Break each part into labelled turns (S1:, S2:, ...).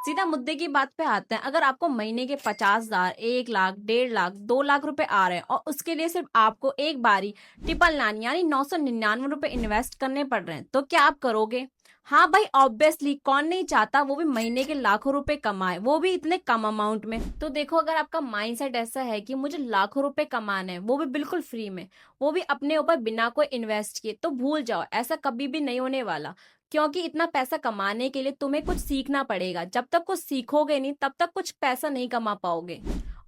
S1: सीधा मुद्दे की बात पे आते हैं। अगर आपको महीने के 50,000, 1 लाख, 1.5 लाख, 2 लाख रुपए आ रहे हैं और उसके लिए सिर्फ आपको एक बारी 999 यानी 999 रुपए इन्वेस्ट करने पड़ रहे हैं, तो क्या आप करोगे? हाँ भाई, ऑब्वियसली कौन नहीं चाहता वो भी महीने के लाखों रुपए कमाए, वो भी इतने कम अमाउंट में। तो देखो, अगर आपका माइंडसेट ऐसा है कि मुझे लाखों रुपए कमाने हैं, वो भी बिल्कुल फ्री में, वो भी अपने ऊपर बिना कोई इन्वेस्ट किए, तो भूल जाओ, ऐसा कभी भी नहीं होने वाला। क्योंकि इतना पैसा कमाने के लिए तुम्हें कुछ सीखना पड़ेगा। जब तक कुछ सीखोगे नहीं, तब तक कुछ पैसा नहीं कमा पाओगे।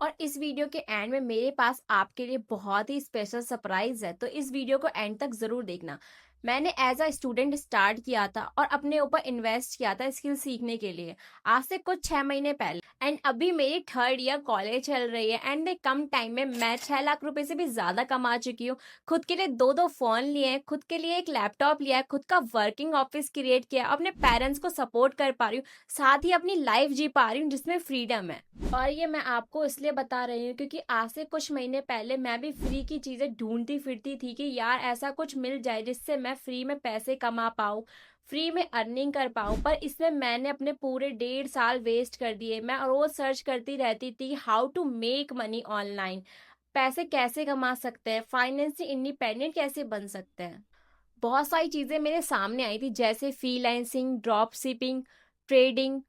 S1: और इस वीडियो के एंड में मेरे पास आपके लिए बहुत ही स्पेशल सरप्राइज है, तो इस वीडियो को एंड तक जरूर देखना। मैंने एज अ स्टूडेंट स्टार्ट किया था और अपने ऊपर इन्वेस्ट किया था स्किल सीखने के लिए, आज से कुछ 6 महीने पहले। एंड अभी मेरी 3rd ईयर कॉलेज चल रही है एंड कम टाइम में मैं 6 लाख रुपए से भी ज्यादा कमा चुकी हूँ। खुद के लिए 2 फोन लिए हैं, खुद के लिए एक लैपटॉप लिया है, खुद का वर्किंग ऑफिस क्रिएट किया, अपने पेरेंट्स को सपोर्ट कर पा रही हूँ, साथ ही अपनी लाइफ जी पा रही हूँ जिसमें फ्रीडम है। और ये मैं आपको इसलिए बता रही हूँ क्योंकि आज से कुछ महीने पहले मैं भी फ्री की चीजें ढूंढती फिरती थी कि यार ऐसा कुछ मिल जाए जिससे मैं फ्री में पैसे कमा पाऊँ, फ्री में अर्निंग कर पाऊँ। पर इसमें मैंने अपने पूरे 1.5 साल वेस्ट कर दिए। मैं रोज सर्च करती रहती थी how to make money online, पैसे कैसे कमा सकते हैं, फाइनेंशियल इंडिपेंडेंट कैसे बन सकते हैं। बहुत सारी चीजें मेरे सामने आई थी, जैसे freelancing, drop shipping, trading,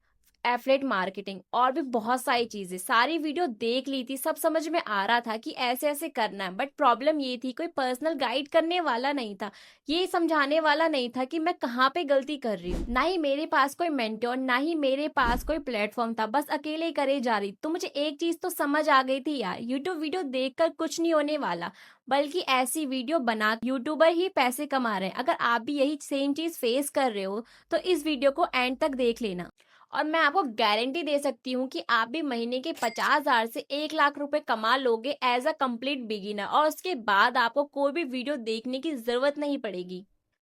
S1: affiliate marketing और भी बहुत सारी चीजें। सारी वीडियो देख ली थी, सब समझ में आ रहा था कि ऐसे ऐसे करना है। बट प्रॉब्लम ये थी, कोई पर्सनल गाइड करने वाला नहीं था, ये समझाने वाला नहीं था कि मैं कहाँ पे गलती कर रही हूँ। ना ही मेरे पास कोई मेंटोर, ना ही मेरे पास कोई प्लेटफॉर्म था, बस अकेले ही करे जा रही। तो मुझे एक चीज तो समझ आ गई थी यार, यूट्यूब वीडियो देखकर कुछ नहीं होने वाला, बल्कि ऐसी वीडियो बना यूट्यूबर ही पैसे कमा रहे हैं। अगर आप भी यही सेम चीज फेस कर रहे हो तो इस वीडियो को एंड तक देख लेना। और मैं आपको गारंटी दे सकती हूँ कि आप भी महीने के 50,000 से 1 लाख रुपए कमा लोगे एज अ कंप्लीट बिगिनर, और उसके बाद आपको कोई भी वीडियो देखने की जरूरत नहीं पड़ेगी।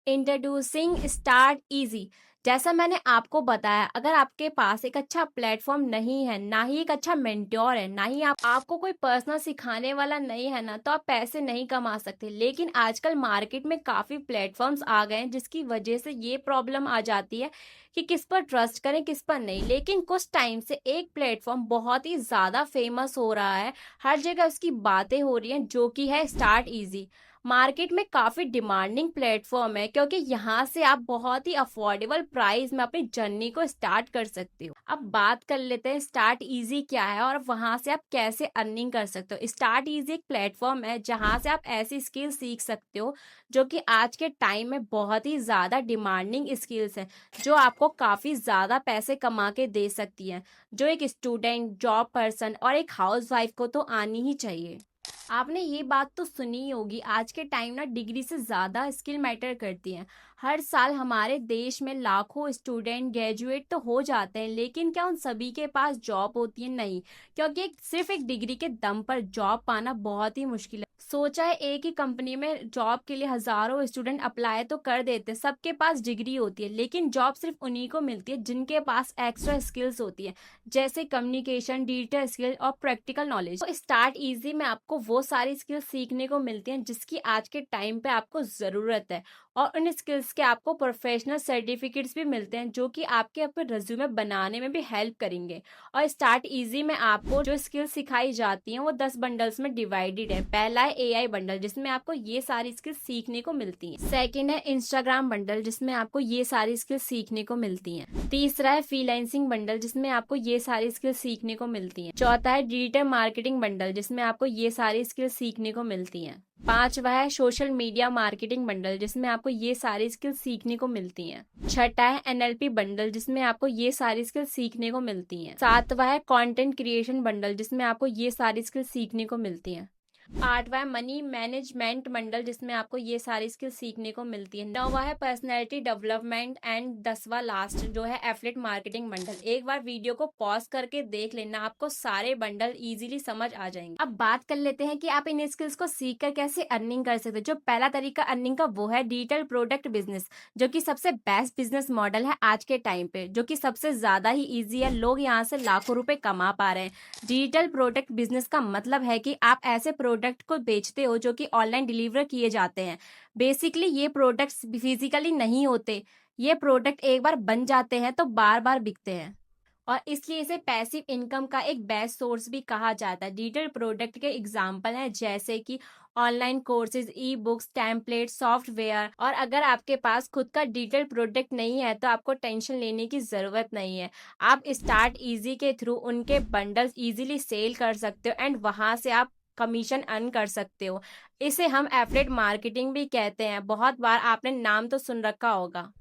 S1: Introducing start easy. जैसा मैंने आपको बताया, अगर आपके पास एक अच्छा प्लेटफॉर्म नहीं है, ना ही एक अच्छा मेंटोर है, ना ही आपको कोई पर्सनल सिखाने वाला नहीं है ना, तो आप पैसे नहीं कमा सकते। लेकिन आजकल मार्केट में काफी प्लेटफॉर्म्स आ गए हैं, जिसकी वजह से ये प्रॉब्लम आ जाती है कि किस पर ट्रस्ट करें किस पर नहीं। लेकिन कुछ टाइम से एक प्लेटफॉर्म बहुत ही ज्यादा फेमस हो रहा है, हर जगह उसकी बातें हो रही हैं, जो कि है स्टार्ट इजी। मार्केट में काफी डिमांडिंग प्लेटफॉर्म है, क्योंकि यहाँ से आप बहुत ही अफोर्डेबल प्राइस में अपनी जर्नी को स्टार्ट कर सकते हो। अब बात कर लेते हैं स्टार्ट इजी क्या है और वहां से आप कैसे अर्निंग कर सकते हो। स्टार्ट इजी एक प्लेटफॉर्म है जहां से आप ऐसी स्किल सीख सकते हो जो कि आज के टाइम में बहुत ही ज्यादा डिमांडिंग स्किल्स है, जो आपको काफी ज्यादा पैसे कमा के दे सकती है, जो एक स्टूडेंट, जॉब पर्सन और एक हाउस वाइफ को तो आनी ही चाहिए। आपने ये बात तो सुनी ही होगी, आज के टाइम ना डिग्री से ज्यादा स्किल मैटर करती है। हर साल हमारे देश में लाखों स्टूडेंट ग्रेजुएट तो हो जाते हैं, लेकिन क्या उन सभी के पास जॉब होती है? नहीं, क्योंकि सिर्फ एक डिग्री के दम पर जॉब पाना बहुत ही मुश्किल है। सोचा है, एक ही कंपनी में जॉब के लिए हजारों स्टूडेंट अप्लाई तो कर देते हैं, सबके पास डिग्री होती है, लेकिन जॉब सिर्फ उन्हीं को मिलती है जिनके पास एक्स्ट्रा स्किल्स होती है, जैसे कम्युनिकेशन, डिजिटल स्किल और प्रैक्टिकल नॉलेज। तो स्टार्ट इजी में आपको वो सारी स्किल्स सीखने को मिलती हैं जिसकी आज के टाइम पे आपको जरूरत है, और उन स्किल्स के आपको प्रोफेशनल सर्टिफिकेट्स भी मिलते हैं, जो कि आपके अपने रिज्यूमे बनाने में भी हेल्प करेंगे। और स्टार्ट इजी में आपको जो स्किल्स सिखाई जाती हैं वो 10 बंडल्स में डिवाइडेड है। पहला है एआई बंडल, जिसमें आपको ये सारी स्किल्स सीखने को मिलती हैं। सेकंड है इंस्टाग्राम बंडल, जिसमें आपको ये सारी स्किल्स सीखने को मिलती हैं। तीसरा है फ्रीलांसिंग बंडल, जिसमें आपको ये सारी स्किल्स सीखने को मिलती हैं। चौथा है डिजिटल मार्केटिंग बंडल, जिसमें आपको ये सारी स्किल्स सीखने को मिलती हैं। पांचवा है सोशल मीडिया मार्केटिंग बंडल, जिसमें आपको ये सारी स्किल्स सीखने को मिलती हैं। छठा है एनएलपी बंडल, जिसमें आपको ये सारी स्किल्स सीखने को मिलती हैं। सातवां है कंटेंट क्रिएशन बंडल, जिसमें आपको ये सारी स्किल्स सीखने को मिलती हैं। आठवां है मनी मैनेजमेंट बंडल, जिसमें आपको ये सारी स्किल सीखने को मिलती है। नौवां है पर्सनैलिटी डेवलपमेंट एंड 10वां लास्ट जो है एफलेट मार्केटिंग बंडल। एक बार वीडियो को पॉज करके देख लेना, आपको सारे बंडल इजीली समझ आ जाएंगे। अब बात कर लेते हैं कि आप इन स्किल्स को सीखकर कैसे अर्निंग कर सकते हो। जो पहला तरीका अर्निंग का वो है डिजिटल प्रोडक्ट बिजनेस, जो कि सबसे बेस्ट बिजनेस मॉडल है आज के टाइम पे, जो कि सबसे ज्यादा ही ईजी है। लोग यहाँ से लाखों रुपए कमा पा रहे हैं। डिजिटल प्रोडक्ट बिजनेस का मतलब है कि आप ऐसे प्रोडक्ट को बेचते हो जो कि ऑनलाइन डिलीवर किए जाते हैं। बेसिकली ये प्रोडक्ट्स फिजिकली नहीं होते, ये प्रोडक्ट एक बार बन जाते हैं तो बार बार बिकते हैं। और इसलिए इसे पैसिव इनकम का एक बेस्ट सोर्स भी कहा जाता है। डिजिटल प्रोडक्ट के एग्जाम्पल हैं जैसे कि online courses, e books, template, software. और अगर आपके पास खुद का डिजिटल प्रोडक्ट नहीं है तो आपको टेंशन लेने की ज़रूरत नहीं है। आप स्टार्ट इजी के थ्रू उनके बंडल्स इजीली सेल कर सकते हो एंड वहाँ से आप कमीशन अर्न कर सकते हो। इसे हम एफिलिएट मार्केटिंग भी कहते हैं। बहुत बार आपने नाम तो सुन रखा होगा।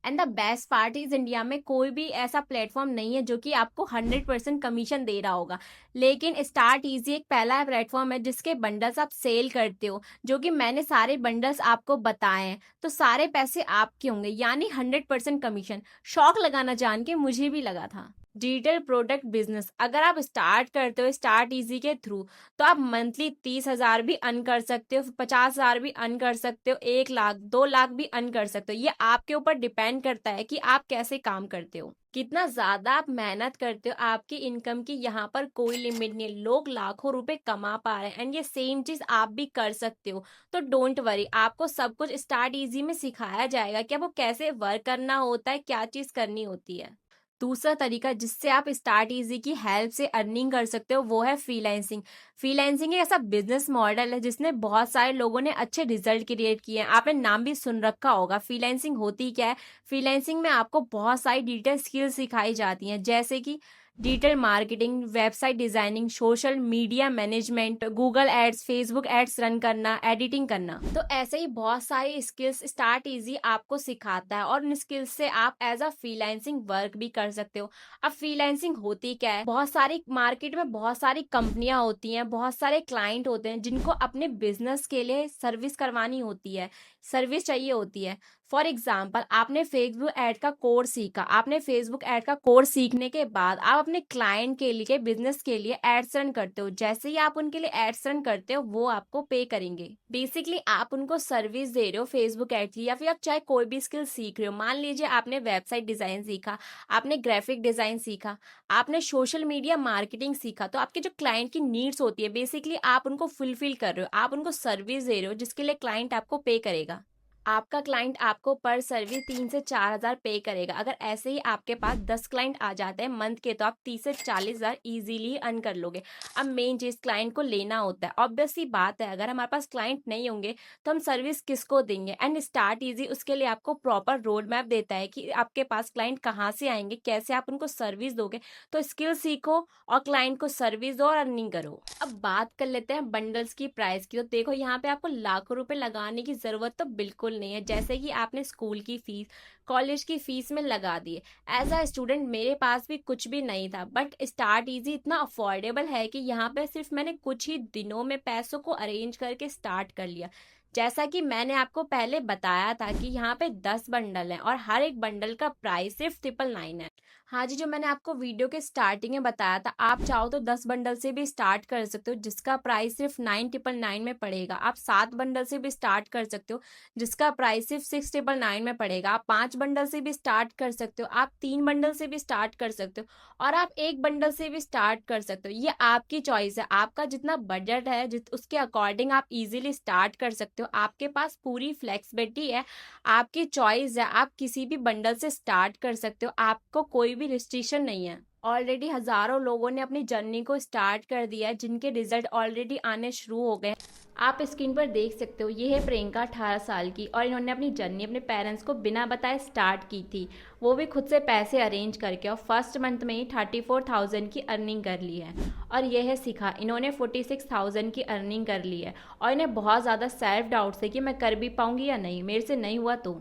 S1: And the best part is India में कोई भी ऐसा प्लेटफॉर्म नहीं है जो कि आपको 100% कमीशन दे रहा होगा। लेकिन स्टार्ट इजी एक पहला प्लेटफॉर्म है जिसके बंडल्स आप सेल करते हो, जो कि मैंने सारे बंडल्स आपको बताए हैं। तो सारे पैसे आपके होंगे, यानी 100% कमीशन। शौक लगाना जान के मुझे भी लगा था। डिजिटल प्रोडक्ट बिजनेस अगर आप स्टार्ट करते हो स्टार्ट इजी के थ्रू, तो आप मंथली 30,000 भी अर्न कर सकते हो, 50,000 भी अर्न कर सकते हो, 1 लाख 2 लाख भी अर्न कर सकते हो। ये आपके ऊपर डिपेंड करता है कि आप कैसे काम करते हो, कितना ज्यादा आप मेहनत करते हो। आपकी इनकम की यहाँ पर कोई लिमिट नहीं है। लोग लाखों रुपए कमा पा रहे हैं एंड ये सेम चीज आप भी कर सकते हो। तो डोंट वरी, आपको सब कुछ स्टार्ट इजी में सिखाया जाएगा कि आपको कैसे वर्क करना होता है, क्या चीज करनी होती है। दूसरा तरीका जिससे आप स्टार्ट इजी की हेल्प से अर्निंग कर सकते हो वो है फ्रीलांसिंग। फ्रीलांसिंग एक ऐसा बिजनेस मॉडल है जिसने बहुत सारे लोगों ने अच्छे रिजल्ट क्रिएट किए हैं। आपने नाम भी सुन रखा होगा। फ्रीलांसिंग होती क्या है? फ्रीलांसिंग में आपको बहुत सारी डिजिटल स्किल्स सिखाई जाती हैं जैसे कि digital marketing, website designing, social media management, Google ads, Facebook ads run करना, एडिटिंग करना। तो ऐसे ही बहुत सारी स्किल्स स्टार्ट इजी आपको सिखाता है और उन स्किल्स से आप एज अ फ्रीलांसिंग वर्क भी कर सकते हो। अब फ्रीलांसिंग होती क्या है? बहुत सारी मार्केट में बहुत सारी कंपनियां होती हैं, बहुत सारे क्लाइंट होते हैं जिनको अपने बिजनेस के लिए सर्विस करवानी होती है, सर्विस चाहिए होती है। फॉर एग्जाम्पल, आपने फेसबुक ऐड का कोर्स सीखा। आपने फेसबुक ऐड का कोर्स सीखने के बाद आप अपने क्लाइंट के लिए, बिजनेस के लिए एड्स रन करते हो। जैसे ही आप उनके लिए एड्स रन करते हो वो आपको पे करेंगे। बेसिकली आप उनको सर्विस दे रहे हो फेसबुक ऐड की, या फिर आप चाहे कोई भी स्किल सीख रहे हो। मान लीजिए आपने वेबसाइट डिजाइन सीखा, आपने ग्राफिक डिजाइन सीखा, आपने सोशल मीडिया मार्केटिंग सीखा। तो आपके जो क्लाइंट की नीड्स होती है बेसिकली आप उनको फुलफिल कर रहे हो, आप उनको सर्विस दे रहे हो जिसके लिए क्लाइंट आपको पे करेगा। आपका क्लाइंट आपको पर सर्विस 3 से 4 हज़ार पे करेगा। अगर ऐसे ही आपके पास 10 क्लाइंट आ जाते हैं मंथ के तो आप 30 से 40 हज़ार ईजिली अर्न कर लोगे। अब मेन चीज क्लाइंट को लेना होता है। ऑब्वियस सी बात है, अगर हमारे पास क्लाइंट नहीं होंगे तो हम सर्विस किसको देंगे? एंड स्टार्ट इजी उसके लिए आपको प्रॉपर रोड मैप देता है कि आपके पास क्लाइंट कहाँ से आएंगे, कैसे आप उनको सर्विस दोगे। तो स्किल सीखो और क्लाइंट को सर्विस दो और अर्निंग करो। अब बात कर लेते हैं बंडल्स की प्राइस की। तो देखो यहाँ पे आपको लाखों रुपए लगाने की जरूरत तो बिल्कुल नहीं है। जैसे कि आपने स्कूल की फीस, कॉलेज की फीस में लगा दी है। एज अ स्टूडेंट मेरे पास भी कुछ भी नहीं था, बट स्टार्ट इजी इतना अफोर्डेबल है कि यहाँ पे सिर्फ मैंने कुछ ही दिनों में पैसों को अरेंज करके स्टार्ट कर लिया। जैसा कि मैंने आपको पहले बताया था कि यहाँ पे 10 बंडल हैं और हर एक बंडल का प्राइस सिर्फ 999 है। हाँ जी, जो मैंने आपको वीडियो के स्टार्टिंग में बताया था, आप चाहो तो 10 बंडल से भी स्टार्ट कर सकते हो जिसका प्राइस सिर्फ 999 में पड़ेगा। आप 7 बंडल से भी स्टार्ट कर सकते हो जिसका प्राइस सिर्फ 699 में पड़ेगा। आप 5 बंडल से भी स्टार्ट कर सकते हो, आप 3 बंडल से भी स्टार्ट कर सकते हो और आप 1 बंडल से भी स्टार्ट कर सकते हो। ये आपकी चॉइस है। आपका जितना बजट है उसके अकॉर्डिंग आप इजीली स्टार्ट कर सकते हो। आपके पास पूरी फ्लेक्सिबिलिटी है, आपकी चॉइस है। आप किसी भी बंडल से स्टार्ट कर सकते हो, आपको कोई भी रिस्ट्रिक्शन नहीं है। ऑलरेडी हजारों लोगों ने अपनी जर्नी को स्टार्ट कर दिया है जिनके रिजल्ट ऑलरेडी आने शुरू हो गए। आप स्क्रीन पर देख सकते हो, ये है प्रियंका 18 साल की और इन्होंने अपनी जर्नी अपने पेरेंट्स को बिना बताए स्टार्ट की थी, वो भी खुद से पैसे अरेंज करके। और फर्स्ट मंथ में ही 34,000 की अर्निंग कर ली है। और यह है शिखा, इन्होंने 46,000 की अर्निंग कर ली है और इन्हें बहुत ज़्यादा सेल्फ डाउट से कि मैं कर भी पाऊंगी या नहीं, मेरे से नहीं हुआ तो।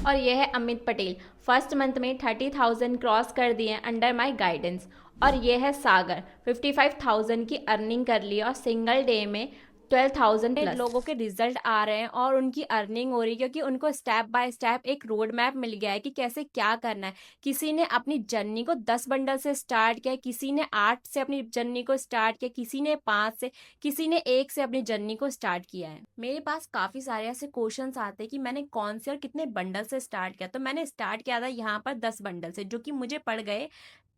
S1: और यह है अमित पटेल, फर्स्ट मंथ में 30,000 क्रॉस कर दिए हैं अंडर माय गाइडेंस। और यह है सागर, 55,000 की अर्निंग कर ली और सिंगल डे में 12,000 लोगों के रिजल्ट आ रहे हैं और उनकी अर्निंग हो रही है क्योंकि उनको स्टेप बाय स्टेप एक रोड मैप मिल गया है कि कैसे क्या करना है। किसी ने अपनी जर्नी को 10 बंडल से स्टार्ट किया, किसी ने 8 से अपनी जर्नी को स्टार्ट किया, किसी ने 5 से, किसी ने 1 से अपनी जर्नी को स्टार्ट किया है। मेरे पास काफी सारे ऐसे क्वेश्चंस आते हैं कि मैंने कौन से और कितने बंडल से स्टार्ट किया। तो मैंने स्टार्ट किया था यहाँ पर 10 बंडल से, जो कि मुझे पड़ गए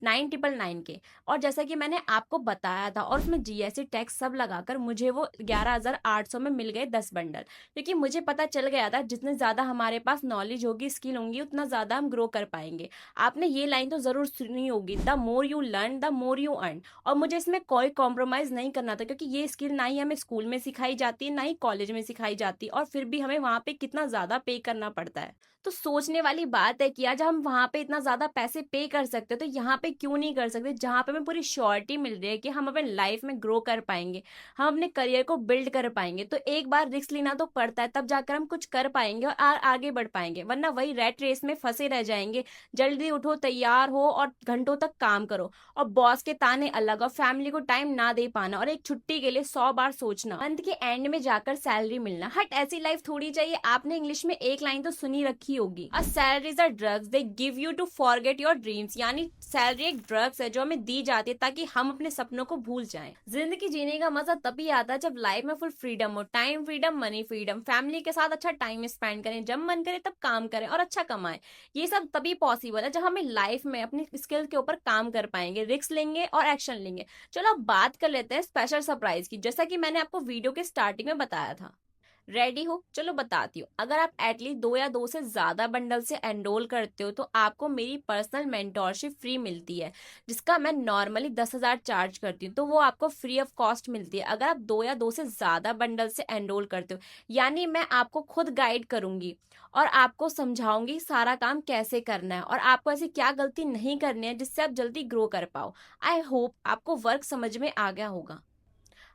S1: 9,999 के। और जैसा कि मैंने आपको बताया था, और उसमें जीएसटी टैक्स सब लगाकर मुझे वो 11,800 में मिल गए 10 बंडल। क्योंकि मुझे पता चल गया था जितने ज़्यादा हमारे पास नॉलेज होगी, स्किल होंगी, उतना ज़्यादा हम ग्रो कर पाएंगे। आपने ये लाइन तो ज़रूर सुनी होगी, the more you learn the more you earn. और मुझे इसमें कोई कॉम्प्रोमाइज़ नहीं करना था, क्योंकि ये स्किल ना ही हमें स्कूल में सिखाई जाती है, ना ही कॉलेज में सिखाई जाती है, और फिर भी हमें वहाँ पे कितना ज़्यादा पे करना पड़ता है। तो सोचने वाली बात है कि आज हम वहाँ पे इतना ज़्यादा पैसे पे कर सकते हैं, तो यहाँ पे क्यों नहीं कर सकते, जहाँ पे हमें पूरी श्योरिटी मिल रही है कि हम अपने लाइफ में ग्रो कर पाएंगे, हम अपने करियर को बिल्ड कर पाएंगे। तो एक बार रिस्क लेना तो पड़ता है, तब जाकर हम कुछ कर पाएंगे और आगे बढ़ पाएंगे, वरना वही रैट रेस में फंसे रह जाएंगे। जल्दी उठो, तैयार हो और घंटों तक काम करो, और बॉस के ताने अलग, और फैमिली को टाइम ना दे पाना, और एक छुट्टी के लिए 100 बार सोचना, मंथ के एंड में जाकर सैलरी मिलना। हट, ऐसी लाइफ थोड़ी चाहिए। आपने इंग्लिश में एक लाइन तो सुनी रखी होगी, a salary is a drugs they give you to forget your dreams. यानी सैलरी एक ड्रग्स है जो हमें दी जाती है ताकि हम अपने सपनों को भूल जाएं। जिंदगी जीने का मजा तभी आता है जब लाइफ में फुल फ्रीडम हो, time freedom, money freedom, family के साथ अच्छा टाइम स्पेंड करें, जब मन करे तब काम करें और अच्छा कमाएं। ये सब तभी पॉसिबल है जब हमें लाइफ में अपनी स्किल के ऊपर काम कर पाएंगे, रिस्क लेंगे और एक्शन लेंगे। चलो अब बात कर लेते हैं स्पेशल सरप्राइज की, जैसा कि मैंने आपको वीडियो के स्टार्टिंग में बताया था। रेडी हो? चलो बताती हूँ। अगर आप एटलीस्ट 2 या 2 से ज़्यादा बंडल से एनरोल करते हो तो आपको मेरी पर्सनल मेंटोरशिप फ्री मिलती है, जिसका मैं नॉर्मली 10,000 चार्ज करती हूँ, तो वो आपको फ्री ऑफ कॉस्ट मिलती है अगर आप 2 या 2 से ज़्यादा बंडल से एनरोल करते हो। यानी मैं आपको खुद गाइड करूंगी और आपको समझाऊंगी सारा काम कैसे करना है, और आपको ऐसी क्या गलती नहीं करनी है जिससे आप जल्दी ग्रो कर पाओ। आई होप आपको वर्क समझ में आ गया होगा।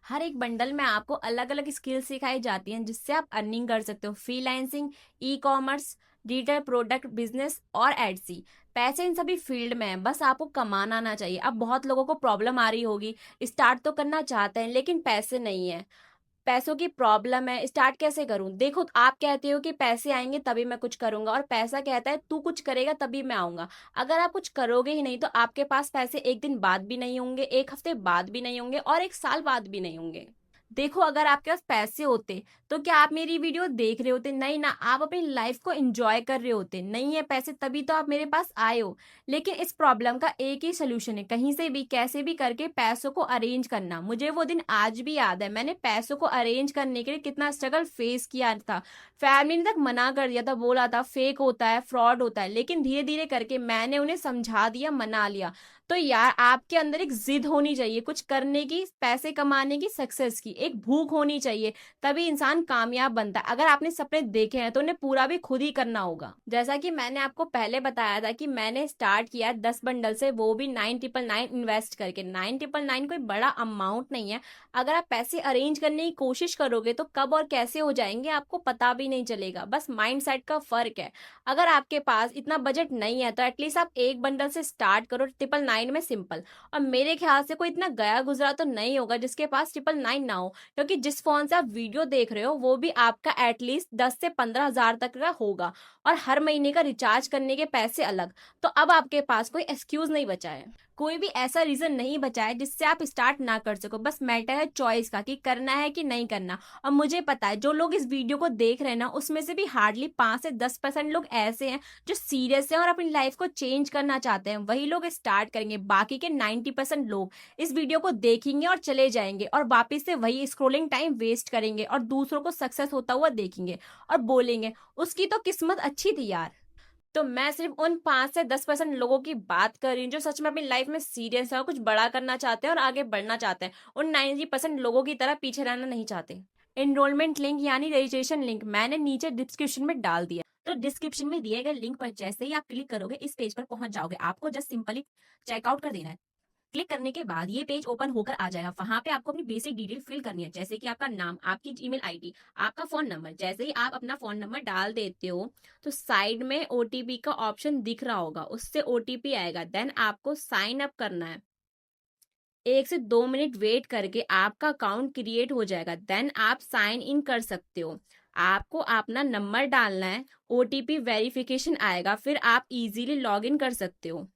S1: हर एक बंडल में आपको अलग अलग स्किल्स सिखाई जाती हैं जिससे आप अर्निंग कर सकते हो। Freelancing, e commerce, digital product business और एडसी। पैसे इन सभी फील्ड में है, बस आपको कमाना आना चाहिए। अब बहुत लोगों को प्रॉब्लम आ रही होगी, स्टार्ट तो करना चाहते हैं लेकिन पैसे नहीं है, पैसों की प्रॉब्लम है, स्टार्ट कैसे करूं। देखो, आप कहते हो कि पैसे आएंगे तभी मैं कुछ करूंगा, और पैसा कहता है तू कुछ करेगा तभी मैं आऊंगा। अगर आप कुछ करोगे ही नहीं तो आपके पास पैसे एक दिन बाद भी नहीं होंगे, एक हफ्ते बाद भी नहीं होंगे, और एक साल बाद भी नहीं होंगे। देखो, अगर आपके पास पैसे होते तो क्या आप मेरी वीडियो देख रहे होते? नहीं ना, आप अपनी लाइफ को एंजॉय कर रहे होते। नहीं है पैसे तभी तो आप मेरे पास आए हो। लेकिन इस प्रॉब्लम का एक ही सोल्यूशन है, कहीं से भी कैसे भी करके पैसों को अरेंज करना। मुझे वो दिन आज भी याद है, मैंने पैसों को अरेंज करने के लिए कितना स्ट्रगल फेस किया था। फैमिली ने तक मना कर दिया था, बोला था फेक होता है, फ्रॉड होता है, लेकिन धीरे धीरे करके मैंने उन्हें समझा दिया, मना लिया। तो यार, आपके अंदर एक जिद होनी चाहिए कुछ करने की, पैसे कमाने की, सक्सेस की एक भूख होनी चाहिए, तभी इंसान कामयाब बनता है। अगर आपने सपने देखे हैं तो उन्हें पूरा भी खुद ही करना होगा। जैसा कि मैंने आपको पहले बताया था कि मैंने स्टार्ट किया 10 बंडल से, वो भी 9,999 इन्वेस्ट करके। 9,999 कोई बड़ा अमाउंट नहीं है। अगर आप पैसे अरेंज करने की कोशिश करोगे तो कब और कैसे हो जाएंगे आपको पता भी नहीं चलेगा, बस माइंड सेट का फर्क है। अगर आपके पास इतना बजट नहीं है तो एटलीस्ट आप एक बंडल से स्टार्ट करो, 999 में सिंपल। और मेरे ख्याल से कोई इतना गया गुजरा तो नहीं होगा जिसके पास 999 ना हो, क्योंकि जिस फोन से आप वीडियो देख रहे हो वो भी आपका एटलीस्ट 10 से 15 हजार तक का होगा, और हर महीने का रिचार्ज करने के पैसे अलग। तो अब आपके पास कोई एक्सक्यूज नहीं बचा है, कोई भी ऐसा रीजन नहीं बचा है जिससे आप स्टार्ट ना कर सको। बस मैटर है चॉइस का कि करना है कि नहीं करना। और मुझे पता है जो लोग इस वीडियो को देख रहे हैं ना, उसमें से भी हार्डली 5 से 10% लोग ऐसे हैं जो सीरियस हैं और अपनी लाइफ को चेंज करना चाहते हैं। वही लोग स्टार्ट करेंगे, बाकी के 90% लोग इस वीडियो को देखेंगे और चले जाएंगे, और वापिस से वही स्क्रोलिंग टाइम वेस्ट करेंगे और दूसरों को सक्सेस होता हुआ देखेंगे और बोलेंगे उसकी तो किस्मत अच्छी थी यार। तो मैं सिर्फ उन 5 से 10% लोगों की बात कर रही हूँ जो सच में अपनी लाइफ में सीरियस है और कुछ बड़ा करना चाहते हैं और आगे बढ़ना चाहते हैं। उन 90% लोगों की तरह पीछे रहना नहीं चाहते। एनरोलमेंट लिंक यानी रजिस्ट्रेशन लिंक मैंने नीचे डिस्क्रिप्शन में डाल दिया, तो डिस्क्रिप्शन में दिए गए लिंक पर जैसे ही आप क्लिक करोगे इस पेज पर पहुंच जाओगे। आपको जस्ट सिंपली चेकआउट कर देना है। क्लिक करने के बाद ये पेज ओपन होकर आ जाएगा। वहां पे आपको अपनी बेसिक डिटेल फिल करनी है, जैसे कि आपका नाम, आपकी ईमेल आईडी, आपका फोन नंबर। जैसे ही आप अपना फोन नंबर डाल देते हो तो साइड में ओटीपी का ऑप्शन दिख रहा होगा, उससे ओटीपी आएगा। देन आपको साइन अप करना है। 1 से 2 मिनट वेट करके आपका अकाउंट क्रिएट हो जाएगा। देन आप साइन इन कर सकते हो। आपको अपना नंबर डालना है, ओटीपी वेरिफिकेशन आएगा, फिर आप इजीली लॉग इन कर सकते हो।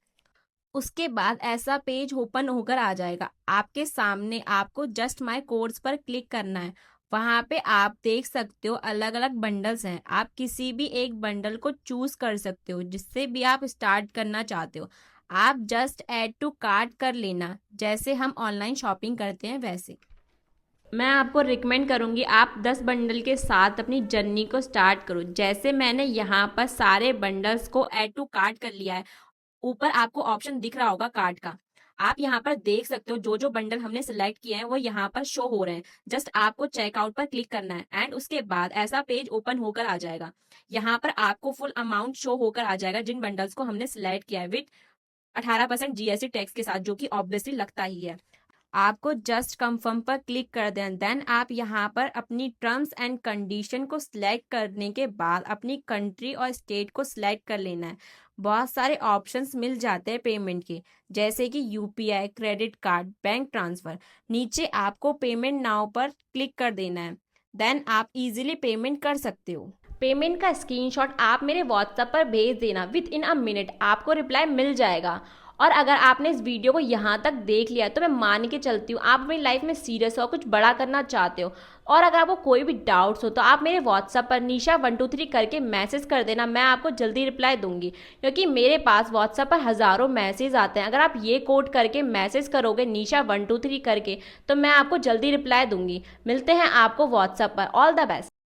S1: उसके बाद ऐसा पेज ओपन होकर आ जाएगा आपके सामने। आपको जस्ट माय कोर्स पर क्लिक करना है। वहां पे आप देख सकते हो अलग अलग बंडल्स हैं, आप किसी भी एक बंडल को चूज कर सकते हो जिससे भी आप स्टार्ट करना चाहते हो। आप जस्ट ऐड टू कार्ट कर लेना, जैसे हम ऑनलाइन शॉपिंग करते हैं वैसे। मैं आपको रिकमेंड करूंगी आप 10 बंडल के साथ अपनी जर्नी को स्टार्ट करो। जैसे मैंने यहाँ पर सारे बंडल्स को ऐड टू कार्ट कर लिया है। ऊपर आपको ऑप्शन दिख रहा होगा कार्ट का, आप यहाँ पर देख सकते हो जो जो बंडल हमने सिलेक्ट किए हैं वो यहाँ पर शो हो रहे हैं। जस्ट आपको चेकआउट पर क्लिक करना है एंड उसके बाद ऐसा पेज ओपन होकर आ जाएगा। यहाँ पर आपको फुल अमाउंट शो होकर आ जाएगा जिन बंडल्स को हमने सिलेक्ट किया है विद 18% जीएसटी टैक्स के साथ, जो कि ऑब्वियसली लगता ही है। आपको जस्ट कंफर्म पर क्लिक कर दें। देन आप यहाँ पर अपनी टर्म्स एंड कंडीशन को सिलेक्ट करने के बाद अपनी कंट्री और स्टेट को सिलेक्ट कर लेना है। बहुत सारे ऑप्शंस मिल जाते हैं पेमेंट के, जैसे कि UPI, credit card, bank transfer. नीचे आपको पेमेंट नाउ पर क्लिक कर देना है। देन आप इजीली पेमेंट कर सकते हो। पेमेंट का स्क्रीनशॉट आप मेरे व्हाट्सएप पर भेज देना, विद इन अ मिनट आपको रिप्लाई मिल जाएगा। और अगर आपने इस वीडियो को यहाँ तक देख लिया तो मैं मान के चलती हूँ आप अपनी लाइफ में सीरियस हो, कुछ बड़ा करना चाहते हो। और अगर आपको कोई भी डाउट्स हो तो आप मेरे व्हाट्सएप पर निशा123 करके मैसेज कर देना, मैं आपको जल्दी रिप्लाई दूंगी, क्योंकि मेरे पास व्हाट्सएप पर हज़ारों मैसेज आते हैं। अगर आप ये कोड करके मैसेज करोगे निशा123 करके तो मैं आपको जल्दी रिप्लाई दूंगी। मिलते हैं आपको व्हाट्सएप पर। All the best.